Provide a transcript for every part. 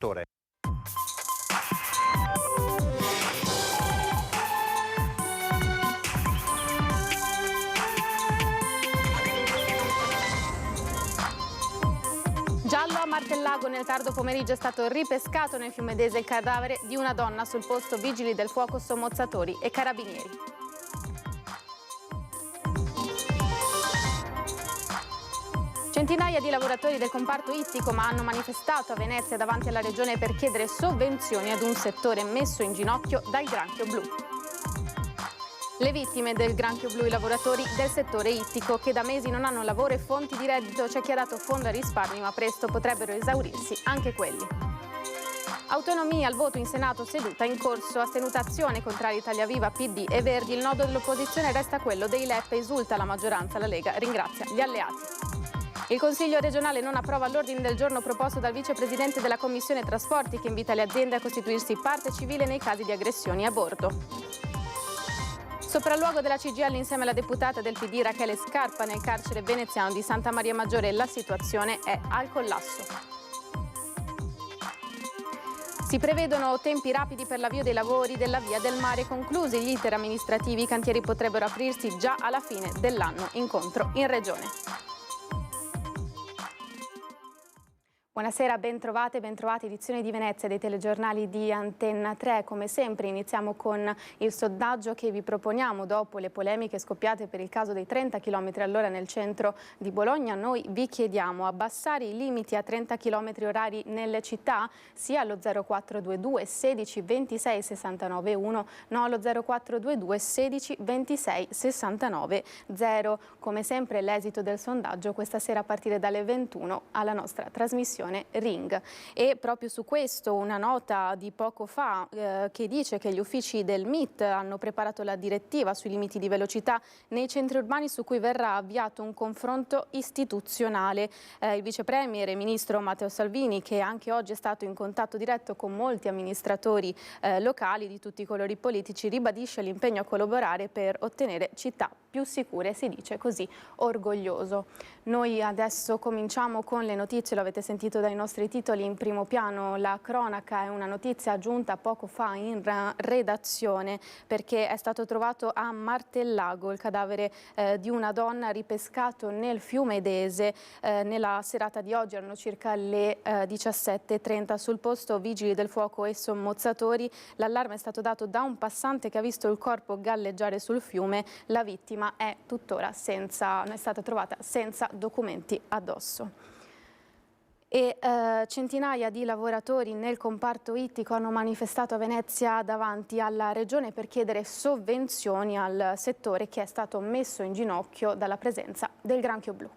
settore. Giallo a Martellago, nel tardo pomeriggio è stato ripescato nel fiume Dese il cadavere di una donna. Sul posto vigili del fuoco, sommozzatori e carabinieri. Centinaia di lavoratori del comparto ittico hanno manifestato a Venezia davanti alla regione per chiedere sovvenzioni ad un settore messo in ginocchio dal granchio blu. Le vittime del granchio blu, i lavoratori del settore ittico che da mesi non hanno lavoro e fonti di reddito. C'è chi ha dato fondo ai risparmi, ma presto potrebbero esaurirsi anche quelli. Autonomia al voto in Senato, seduta in corso, astenutazione contraria Italia Viva, PD e Verdi. Il nodo dell'opposizione resta quello dei LEP, esulta la maggioranza, la Lega ringrazia gli alleati. Il Consiglio regionale non approva l'ordine del giorno proposto dal vicepresidente della Commissione Trasporti, che invita le aziende a costituirsi parte civile nei casi di aggressioni a bordo. Sopralluogo della CGIL insieme alla deputata del PD Rachele Scarpa nel carcere veneziano di Santa Maria Maggiore. La situazione è al collasso. Si prevedono tempi rapidi per l'avvio dei lavori della Via del Mare. Conclusi gli iter amministrativi, i cantieri potrebbero aprirsi già alla fine dell'anno. Incontro in regione. Buonasera, bentrovate, bentrovati, edizione di Venezia dei telegiornali di Antenna 3. Come sempre iniziamo con il sondaggio che vi proponiamo dopo le polemiche scoppiate per il caso dei 30 km/h nel centro di Bologna. Noi vi chiediamo abbassare i limiti a 30 km/h nelle città, sia allo 0422 16 26 69 1, no allo 0422 16 26 69 0. Come sempre l'esito del sondaggio questa sera a partire dalle 21 alla nostra trasmissione Ring. E proprio su questo una nota di poco fa che dice che gli uffici del MIT hanno preparato la direttiva sui limiti di velocità nei centri urbani, su cui verrà avviato un confronto istituzionale. Il vice premier e ministro Matteo Salvini, che anche oggi è stato in contatto diretto con molti amministratori locali di tutti i colori politici, ribadisce l'impegno a collaborare per ottenere città più sicure, si dice così orgoglioso. Noi adesso cominciamo con le notizie, lo avete sentito dai nostri titoli in primo piano. La cronaca è una notizia aggiunta poco fa in redazione, perché è stato trovato a Martellago il cadavere di una donna ripescato nel fiume Dese nella serata di oggi. Erano circa le 17:30. Sul posto vigili del fuoco e sommozzatori. L'allarme è stato dato da un passante che ha visto il corpo galleggiare sul fiume. La vittima è tuttora è stata trovata senza documenti addosso. E centinaia di lavoratori nel comparto ittico hanno manifestato a Venezia davanti alla regione per chiedere sovvenzioni al settore che è stato messo in ginocchio dalla presenza del granchio blu.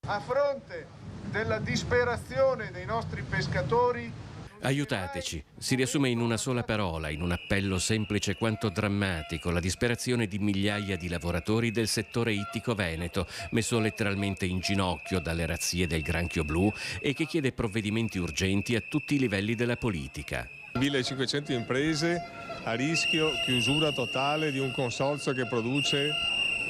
A fronte della disperazione dei nostri pescatori, aiutateci, si riassume in una sola parola, in un appello semplice quanto drammatico, la disperazione di migliaia di lavoratori del settore ittico veneto, messo letteralmente in ginocchio dalle razzie del granchio blu e che chiede provvedimenti urgenti a tutti i livelli della politica. 1500 imprese a rischio chiusura totale di un consorzio che produce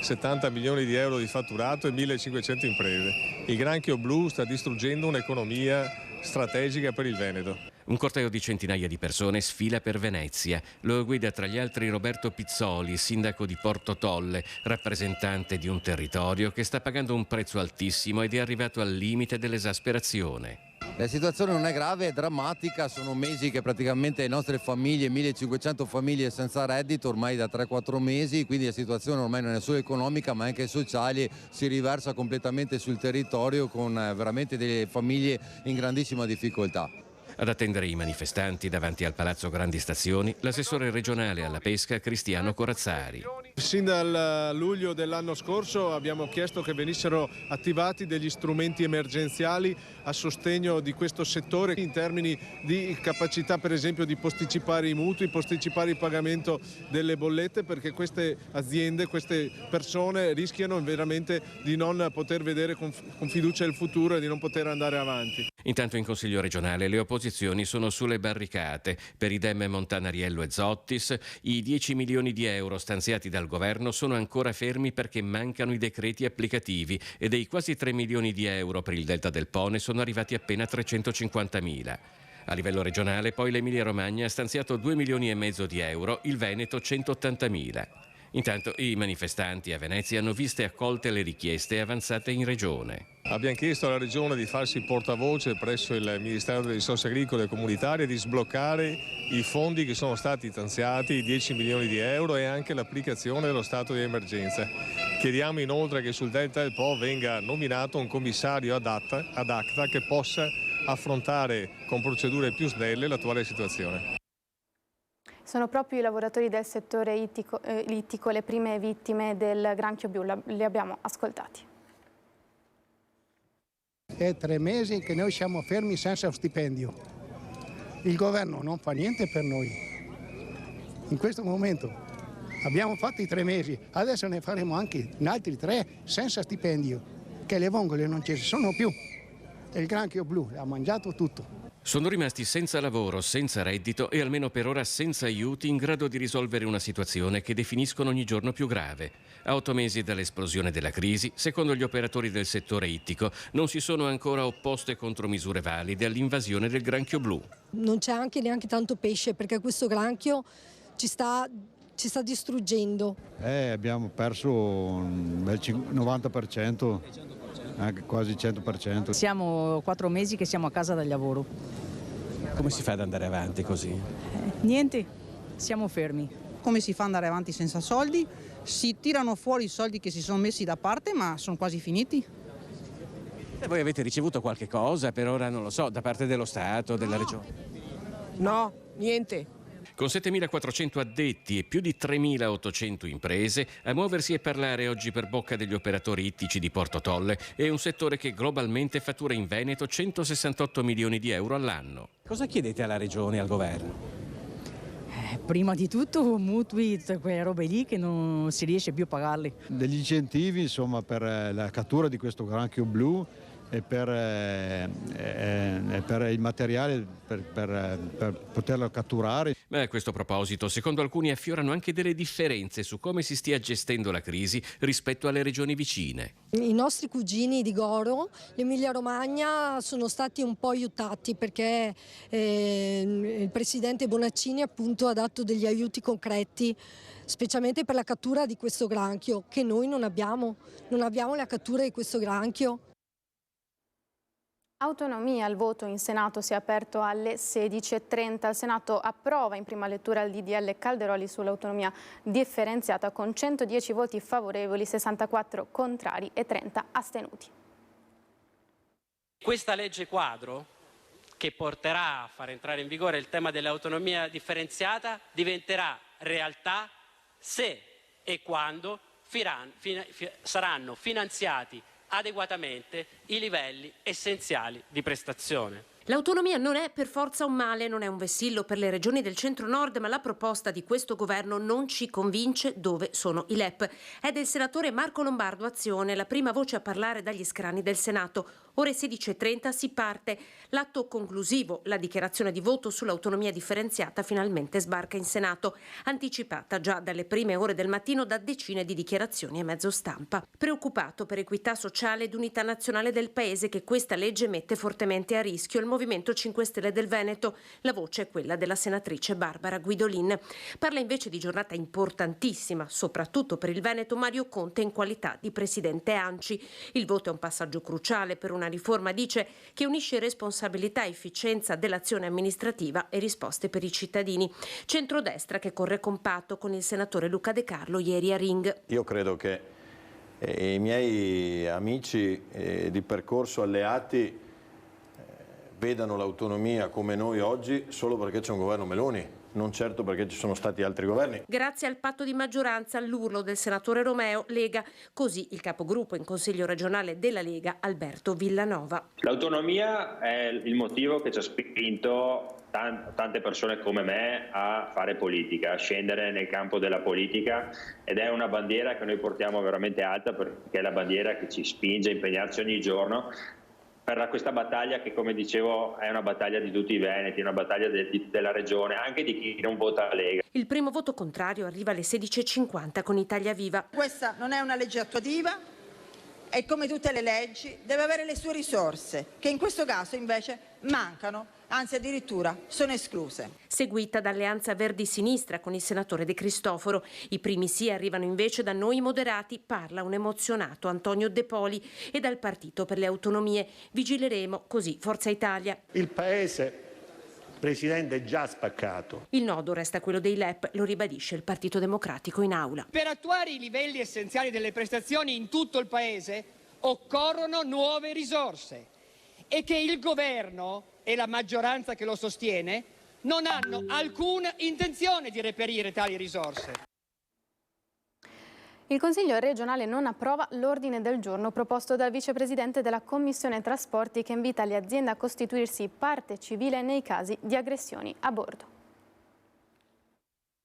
70 milioni di euro di fatturato e 1500 imprese. Il granchio blu sta distruggendo un'economia strategica per il Veneto. Un corteo di centinaia di persone sfila per Venezia. Lo guida tra gli altri Roberto Pizzoli, sindaco di Porto Tolle, rappresentante di un territorio che sta pagando un prezzo altissimo ed è arrivato al limite dell'esasperazione. La situazione non è grave, è drammatica, sono mesi che praticamente le nostre famiglie, 1500 famiglie senza reddito ormai da 3-4 mesi, quindi la situazione ormai non è solo economica ma anche sociale, si riversa completamente sul territorio con veramente delle famiglie in grandissima difficoltà. Ad attendere i manifestanti davanti al Palazzo Grandi Stazioni, l'assessore regionale alla pesca Cristiano Corazzari. Sin dal luglio dell'anno scorso abbiamo chiesto che venissero attivati degli strumenti emergenziali a sostegno di questo settore in termini di capacità per esempio di posticipare i mutui, posticipare il pagamento delle bollette, perché queste aziende, queste persone rischiano veramente di non poter vedere con fiducia il futuro e di non poter andare avanti. Intanto in Consiglio regionale le opposizioni sono sulle barricate. Per idem Montanariello e Zottis i 10 milioni di euro stanziati dal governo sono ancora fermi perché mancano i decreti applicativi e dei quasi 3 milioni di euro per il Delta del Po ne sono arrivati appena 350.000. A livello regionale poi l'Emilia-Romagna ha stanziato 2 milioni e mezzo di euro, il Veneto 180.000. Intanto i manifestanti a Venezia hanno viste accolte le richieste avanzate in regione. Abbiamo chiesto alla Regione di farsi portavoce presso il Ministero delle Risorse Agricole e Comunitarie di sbloccare i fondi che sono stati stanziati, 10 milioni di euro, e anche l'applicazione dello stato di emergenza. Chiediamo inoltre che sul Delta del Po venga nominato un commissario ad acta che possa affrontare con procedure più snelle l'attuale situazione. Sono proprio i lavoratori del settore ittico le prime vittime del granchio blu, li abbiamo ascoltati. È 3 mesi che noi siamo fermi senza stipendio. Il governo non fa niente per noi. In questo momento abbiamo fatto i 3 mesi, adesso ne faremo anche in altri 3 senza stipendio, che le vongole non ci sono più. E il granchio blu ha mangiato tutto. Sono rimasti senza lavoro, senza reddito e almeno per ora senza aiuti in grado di risolvere una situazione che definiscono ogni giorno più grave. A 8 mesi dall'esplosione della crisi, secondo gli operatori del settore ittico, non si sono ancora opposte contromisure valide all'invasione del granchio blu. Non c'è anche neanche tanto pesce perché questo granchio ci sta distruggendo. Abbiamo perso un bel 90%, anche quasi 100%. Siamo 4 mesi che siamo a casa dal lavoro. Come si fa ad andare avanti così? Niente, siamo fermi. Come si fa ad andare avanti senza soldi? Si tirano fuori i soldi che si sono messi da parte, ma sono quasi finiti. E voi avete ricevuto qualche cosa per ora, non lo so, da parte dello Stato, della Regione? No, niente. Con 7.400 addetti e più di 3.800 imprese, a muoversi e parlare oggi per bocca degli operatori ittici di Porto Tolle è un settore che globalmente fattura in Veneto 168 milioni di euro all'anno. Cosa chiedete alla Regione e al Governo? Prima di tutto mutui, quelle robe lì che non si riesce più a pagarli. Degli incentivi insomma, per la cattura di questo granchio blu e per il materiale per poterlo catturare. Ma a questo proposito, secondo alcuni affiorano anche delle differenze su come si stia gestendo la crisi rispetto alle regioni vicine. I nostri cugini di Goro, l'Emilia Romagna, sono stati un po' aiutati perché il presidente Bonaccini appunto ha dato degli aiuti concreti, specialmente per la cattura di questo granchio, che noi non abbiamo la cattura di questo granchio. Autonomia, il voto in Senato si è aperto alle 16:30. Il Senato approva in prima lettura il DDL Calderoli sull'autonomia differenziata con 110 voti favorevoli, 64 contrari e 30 astenuti. Questa legge quadro, che porterà a far entrare in vigore il tema dell'autonomia differenziata, diventerà realtà se e quando saranno finanziati adeguatamente i livelli essenziali di prestazione. L'autonomia non è per forza un male, non è un vessillo per le regioni del centro-nord, ma la proposta di questo governo non ci convince. Dove sono i LEP? È del senatore Marco Lombardo Azione, la prima voce a parlare dagli scranni del Senato. Ore 16:30 si parte. L'atto conclusivo, la dichiarazione di voto sull'autonomia differenziata, finalmente sbarca in Senato, anticipata già dalle prime ore del mattino da decine di dichiarazioni a mezzo stampa. Preoccupato per equità sociale ed unità nazionale del Paese che questa legge mette fortemente a rischio il Movimento 5 Stelle del Veneto. La voce è quella della senatrice Barbara Guidolin. Parla invece di giornata importantissima, soprattutto per il Veneto, Mario Conte in qualità di presidente ANCI. Il voto è un passaggio cruciale per una riforma, dice, che unisce responsabilità e efficienza dell'azione amministrativa e risposte per i cittadini. Centrodestra che corre compatto con il senatore Luca De Carlo ieri a Ring. Io credo che i miei amici di percorso alleati vedano l'autonomia come noi oggi solo perché c'è un governo Meloni, non certo perché ci sono stati altri governi. Grazie al patto di maggioranza, all'urlo del senatore Romeo, Lega, così il capogruppo in Consiglio regionale della Lega, Alberto Villanova. L'autonomia è il motivo che ci ha spinto tante persone come me a fare politica, a scendere nel campo della politica, ed è una bandiera che noi portiamo veramente alta perché è la bandiera che ci spinge a impegnarci ogni giorno per questa battaglia che, come dicevo, è una battaglia di tutti i veneti, una battaglia della regione, anche di chi non vota Lega. Il primo voto contrario arriva alle 16:50 con Italia Viva. Questa non è una legge attuativa e, come tutte le leggi, deve avere le sue risorse, che in questo caso invece mancano, anzi addirittura sono escluse. Seguita da Alleanza Verdi-Sinistra con il senatore De Cristoforo. I primi sì arrivano invece da Noi Moderati, parla un emozionato Antonio De Poli, e dal Partito per le Autonomie. Vigileremo, così Forza Italia. Il Paese, Presidente, è già spaccato. Il nodo resta quello dei LEP, lo ribadisce il Partito Democratico in aula. Per attuare i livelli essenziali delle prestazioni in tutto il Paese occorrono nuove risorse e che il governo e la maggioranza che lo sostiene non hanno alcuna intenzione di reperire tali risorse. Il Consiglio regionale non approva l'ordine del giorno proposto dal vicepresidente della Commissione Trasporti, che invita le aziende a costituirsi parte civile nei casi di aggressioni a bordo.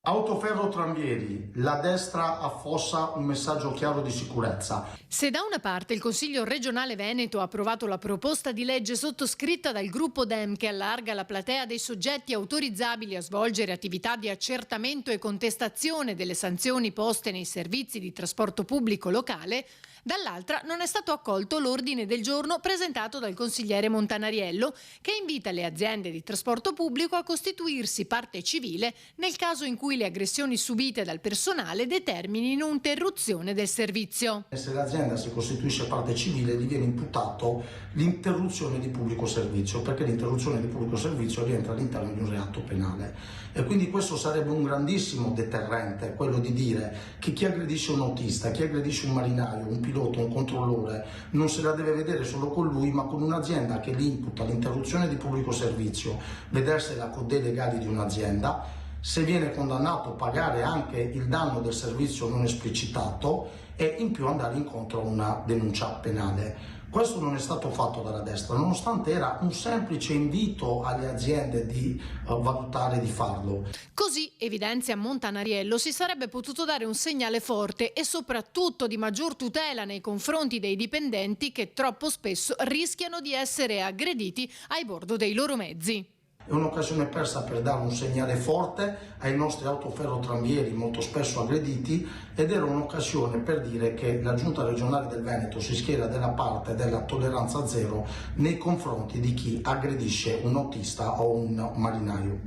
Autoferro Tramvieri, la destra affossa un messaggio chiaro di sicurezza. Se da una parte il Consiglio regionale Veneto ha approvato la proposta di legge sottoscritta dal gruppo DEM, che allarga la platea dei soggetti autorizzabili a svolgere attività di accertamento e contestazione delle sanzioni poste nei servizi di trasporto pubblico locale, dall'altra non è stato accolto l'ordine del giorno presentato dal consigliere Montanariello, che invita le aziende di trasporto pubblico a costituirsi parte civile nel caso in cui le aggressioni subite dal personale determinino un'interruzione del servizio. Se l'azienda si costituisce parte civile, gli viene imputato l'interruzione di pubblico servizio, perché l'interruzione di pubblico servizio rientra all'interno di un reato penale. E quindi questo sarebbe un grandissimo deterrente, quello di dire che chi aggredisce un autista, chi aggredisce un marinaio, un pilota, un controllore, non se la deve vedere solo con lui, ma con un'azienda che gli imputa l'interruzione di pubblico servizio, vedersela con dei legali di un'azienda, se viene condannato pagare anche il danno del servizio non esplicitato e in più andare incontro a una denuncia penale. Questo non è stato fatto dalla destra, nonostante era un semplice invito alle aziende di valutare di farlo. Così, evidenzia Montanariello, si sarebbe potuto dare un segnale forte e soprattutto di maggior tutela nei confronti dei dipendenti che troppo spesso rischiano di essere aggrediti ai bordo dei loro mezzi. È un'occasione persa per dare un segnale forte ai nostri autoferrotramvieri molto spesso aggrediti, ed era un'occasione per dire che la Giunta regionale del Veneto si schiera dalla parte della tolleranza zero nei confronti di chi aggredisce un autista o un marinaio.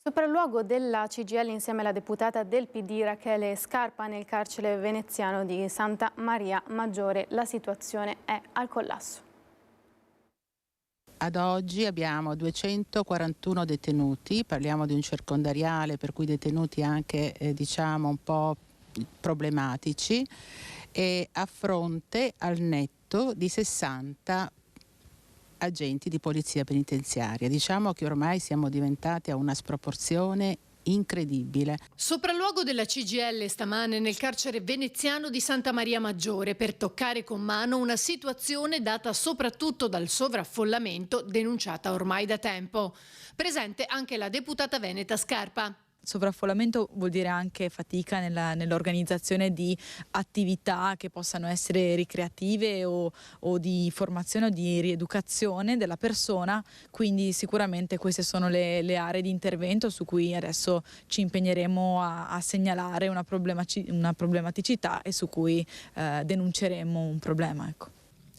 Sopralluogo della CGIL insieme alla deputata del PD Rachele Scarpa nel carcere veneziano di Santa Maria Maggiore. La situazione è al collasso. Ad oggi abbiamo 241 detenuti, parliamo di un circondariale per cui detenuti anche diciamo un po' problematici, e a fronte al netto di 60 agenti di polizia penitenziaria. Diciamo che ormai siamo diventati a una sproporzione incredibile. Sopralluogo della CGIL stamane nel carcere veneziano di Santa Maria Maggiore per toccare con mano una situazione data soprattutto dal sovraffollamento denunciata ormai da tempo. Presente anche la deputata veneta Scarpa. Sovraffollamento vuol dire anche fatica nell'organizzazione di attività che possano essere ricreative o di formazione o di rieducazione della persona, quindi sicuramente queste sono le aree di intervento su cui adesso ci impegneremo a segnalare una problematicità e su cui denunceremo un problema. Ecco.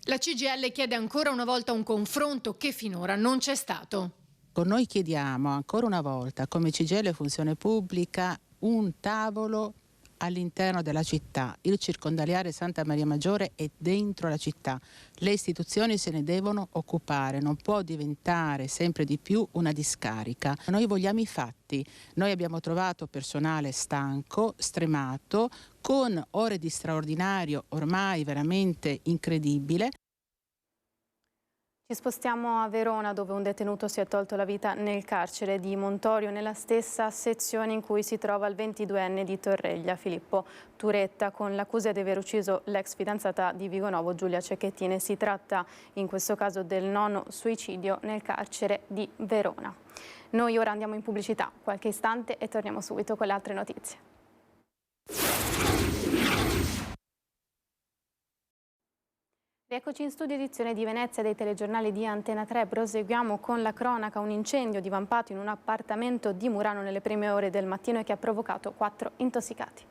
La CGIL chiede ancora una volta un confronto che finora non c'è stato. Noi chiediamo ancora una volta, come CGIL Funzione Pubblica, un tavolo all'interno della città. Il circondariale Santa Maria Maggiore è dentro la città. Le istituzioni se ne devono occupare, non può diventare sempre di più una discarica. Noi vogliamo i fatti. Noi abbiamo trovato personale stanco, stremato, con ore di straordinario ormai veramente incredibile. Ci spostiamo a Verona, dove un detenuto si è tolto la vita nel carcere di Montorio, nella stessa sezione in cui si trova il 22enne di Torreglia, Filippo Turetta, con l'accusa di aver ucciso l'ex fidanzata di Vigonovo, Giulia Cecchettin. Si tratta in questo caso del nono suicidio nel carcere di Verona. Noi ora andiamo in pubblicità, qualche istante, e torniamo subito con le altre notizie. Eccoci in studio, edizione di Venezia dei telegiornali di Antena 3. Proseguiamo con la cronaca. Un incendio divampato in un appartamento di Murano nelle prime ore del mattino e che ha provocato 4 intossicati.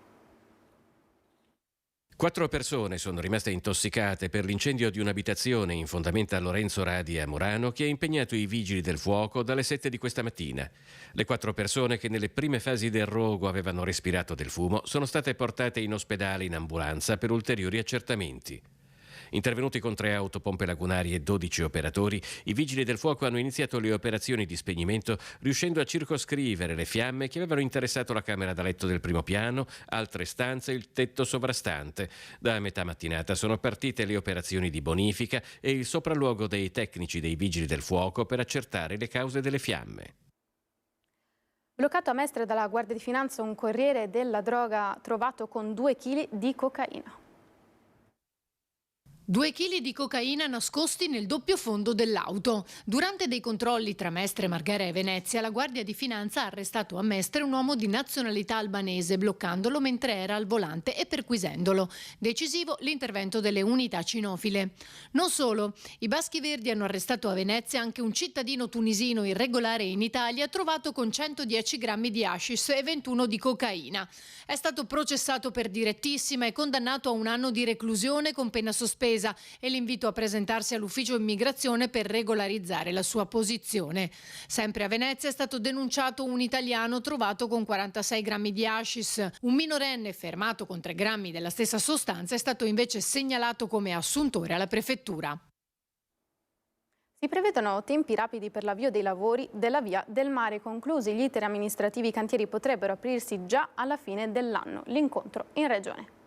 4 persone sono rimaste intossicate per l'incendio di un'abitazione in fondamenta Lorenzo Radi a Murano che ha impegnato i vigili del fuoco dalle 7 di questa mattina. Le 4 persone che nelle prime fasi del rogo avevano respirato del fumo sono state portate in ospedale in ambulanza per ulteriori accertamenti. Intervenuti con 3 autopompe lagunari e 12 operatori, i vigili del fuoco hanno iniziato le operazioni di spegnimento riuscendo a circoscrivere le fiamme che avevano interessato la camera da letto del primo piano, altre stanze e il tetto sovrastante. Da metà mattinata sono partite le operazioni di bonifica e il sopralluogo dei tecnici dei vigili del fuoco per accertare le cause delle fiamme. Bloccato a Mestre dalla Guardia di Finanza un corriere della droga trovato con 2 kg di cocaina. 2 chili di cocaina nascosti nel doppio fondo dell'auto. Durante dei controlli tra Mestre, Marghera e Venezia, la Guardia di Finanza ha arrestato a Mestre un uomo di nazionalità albanese, bloccandolo mentre era al volante e perquisendolo. Decisivo l'intervento delle unità cinofile. Non solo, i Baschi Verdi hanno arrestato a Venezia anche un cittadino tunisino irregolare in Italia trovato con 110 grammi di hashish e 21 di cocaina. È stato processato per direttissima e condannato a 1 anno di reclusione con pena sospesa e l'invito a presentarsi all'ufficio immigrazione per regolarizzare la sua posizione. Sempre a Venezia è stato denunciato un italiano trovato con 46 grammi di hashish. Un minorenne fermato con 3 grammi della stessa sostanza è stato invece segnalato come assuntore alla prefettura. Si prevedono tempi rapidi per l'avvio dei lavori della via del mare. Conclusi gli iter amministrativi, i cantieri potrebbero aprirsi già alla fine dell'anno. L'incontro in regione.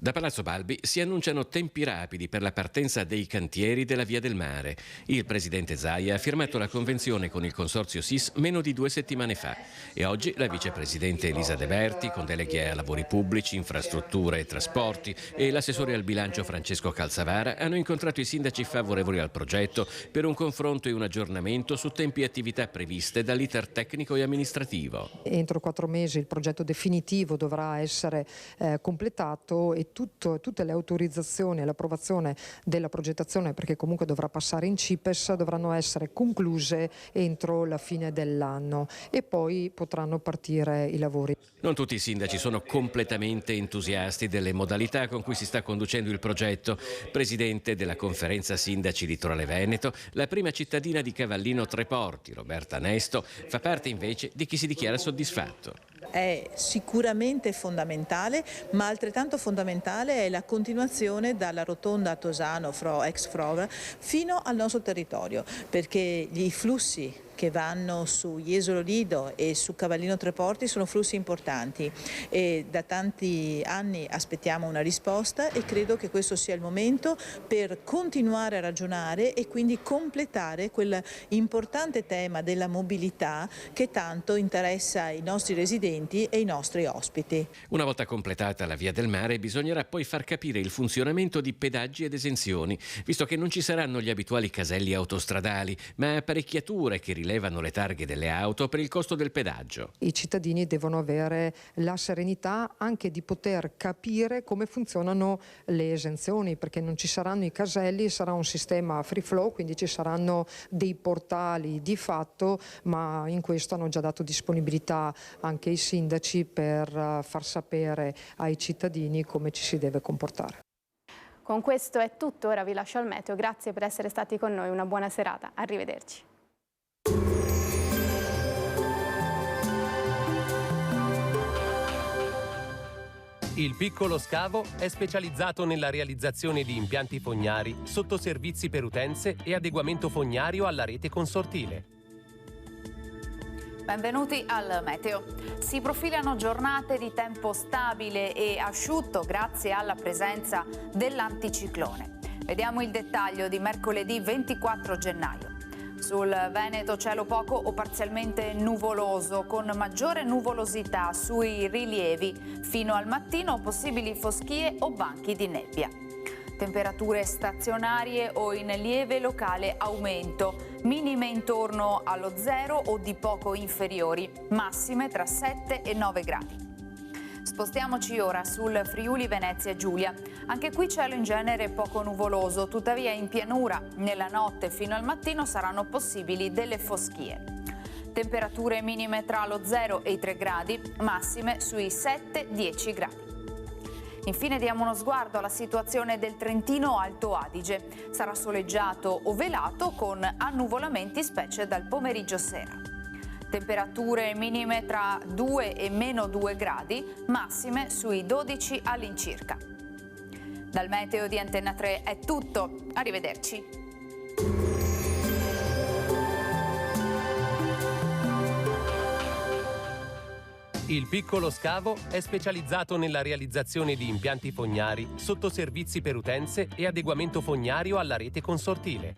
Da Palazzo Balbi si annunciano tempi rapidi per la partenza dei cantieri della Via del Mare. Il presidente Zaia ha firmato la convenzione con il consorzio SIS meno di 2 settimane fa e oggi la vicepresidente Elisa De Berti, con deleghe a lavori pubblici, infrastrutture e trasporti, e l'assessore al bilancio Francesco Calzavara hanno incontrato i sindaci favorevoli al progetto per un confronto e un aggiornamento su tempi e attività previste dall'iter tecnico e amministrativo. Entro 4 mesi il progetto definitivo dovrà essere completato e tutte le autorizzazioni e l'approvazione della progettazione, perché comunque dovrà passare in CIPES, dovranno essere concluse entro la fine dell'anno e poi potranno partire i lavori. Non tutti i sindaci sono completamente entusiasti delle modalità con cui si sta conducendo il progetto. Presidente della conferenza sindaci Litorale Veneto, la prima cittadina di Cavallino Treporti, Roberta Nesto, fa parte invece di chi si dichiara soddisfatto. È sicuramente fondamentale, ma altrettanto fondamentale è la continuazione dalla rotonda Tosano, ex Frova, fino al nostro territorio, perché i flussi che vanno su Jesolo Lido e su Cavallino Treporti sono flussi importanti e da tanti anni aspettiamo una risposta e credo che questo sia il momento per continuare a ragionare e quindi completare quel importante tema della mobilità che tanto interessa i nostri residenti e i nostri ospiti. Una volta completata la Via del Mare bisognerà poi far capire il funzionamento di pedaggi ed esenzioni, visto che non ci saranno gli abituali caselli autostradali, ma apparecchiature che rilevano le targhe delle auto per il costo del pedaggio. I cittadini devono avere la serenità anche di poter capire come funzionano le esenzioni, perché non ci saranno i caselli, sarà un sistema free flow, quindi ci saranno dei portali di fatto, ma in questo hanno già dato disponibilità anche i sindaci per far sapere ai cittadini come ci si deve comportare. Con questo è tutto, ora vi lascio al meteo. Grazie per essere stati con noi, una buona serata, arrivederci. Il Piccolo Scavo è specializzato nella realizzazione di impianti fognari, sottoservizi per utenze e adeguamento fognario alla rete consortile. Benvenuti al meteo. Si profilano giornate di tempo stabile e asciutto grazie alla presenza dell'anticiclone. Vediamo il dettaglio di mercoledì 24 gennaio. Sul Veneto cielo poco o parzialmente nuvoloso, con maggiore nuvolosità sui rilievi. Fino al mattino possibili foschie o banchi di nebbia. Temperature stazionarie o in lieve locale aumento, minime intorno allo 0 o di poco inferiori, massime tra 7 e 9 gradi. Spostiamoci ora sul Friuli Venezia Giulia. Anche qui cielo in genere poco nuvoloso, tuttavia in pianura nella notte fino al mattino saranno possibili delle foschie. Temperature minime tra lo 0 e i 3 gradi, massime sui 7-10 gradi. Infine diamo uno sguardo alla situazione del Trentino Alto Adige. Sarà soleggiato o velato con annuvolamenti specie dal pomeriggio sera. Temperature minime tra 2 e meno 2 gradi, massime sui 12 all'incirca. Dal meteo di Antenna 3 è tutto, arrivederci. Il Piccolo Scavo è specializzato nella realizzazione di impianti fognari, sottoservizi per utenze e adeguamento fognario alla rete consortile.